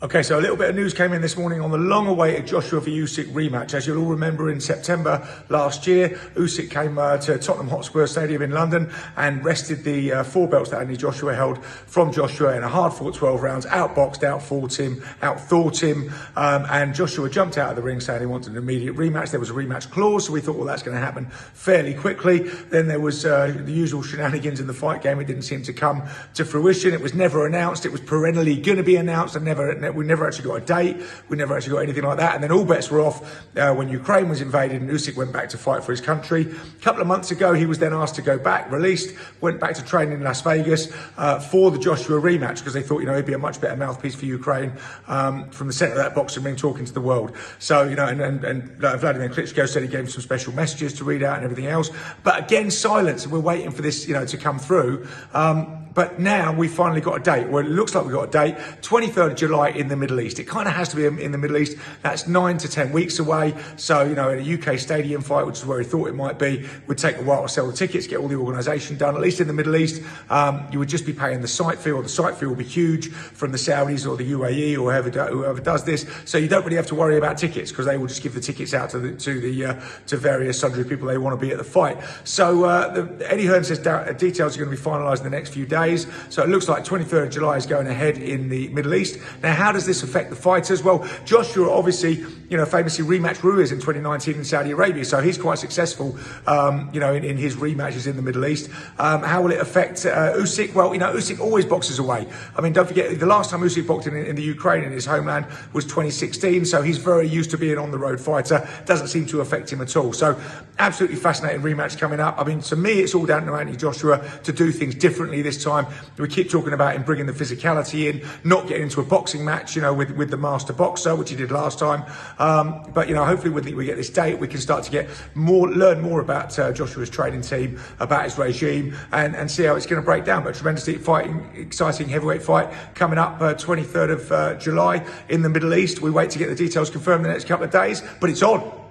Okay, so a little bit of news came in this morning on the long-awaited Joshua v Usyk rematch. As you'll all remember, in September last year, Usyk came to Tottenham Hotspur Stadium in London and wrested the 4 belts that Anthony Joshua held from Joshua in a hard-fought 12 rounds, outboxed, outthought him, and Joshua jumped out of the ring saying he wanted an immediate rematch. There was a rematch clause, so we thought, well, that's going to happen fairly quickly. Then there was the usual shenanigans in the fight game. It didn't seem to come to fruition. It was never announced. It was perennially going to be announced, and we never actually got a date. We never actually got anything like that. And then all bets were off when Ukraine was invaded and Usyk went back to fight for his country. A couple of months ago, he was then asked to go back, released, went back to train in Las Vegas for the Joshua rematch because they thought, he'd be a much better mouthpiece for Ukraine from the centre of that boxing ring talking to the world. So, and Vladimir Klitschko said he gave him some special messages to read out and everything else. But again, silence. We're waiting for this, to come through. But now we finally got a date. Well, it looks like we got a date, 23rd of July in the Middle East. It kind of has to be in the Middle East. That's 9 to 10 weeks away. So, in a UK stadium fight, which is where he thought it might be, would take a while to sell the tickets, get all the organisation done. At least in the Middle East, you would just be paying the site fee, or the site fee will be huge from the Saudis or the UAE or whoever does this. So you don't really have to worry about tickets because they will just give the tickets out to various sundry people they want to be at the fight. So Eddie Hearn says details are going to be finalised in the next few days. So it looks like 23rd of July is going ahead in the Middle East. Now, how does this affect the fighters? Well, Joshua obviously, famously rematched Ruiz in 2019 in Saudi Arabia. So he's quite successful, in his rematches in the Middle East. How will it affect Usyk? Well, Usyk always boxes away. I mean, don't forget, the last time Usyk boxed in the Ukraine, in his homeland, was 2016. So he's very used to being on the road fighter. Doesn't seem to affect him at all. So absolutely fascinating rematch coming up. I mean, to me, it's all down to Anthony Joshua to do things differently this time. We keep talking about him bringing the physicality in, not getting into a boxing match, with the master boxer, which he did last time. But hopefully we get this date, we can start to learn more about Joshua's training team, about his regime, and see how it's going to break down. But tremendously exciting heavyweight fight coming up 23rd of July in the Middle East. We wait to get the details confirmed in the next couple of days, but it's on.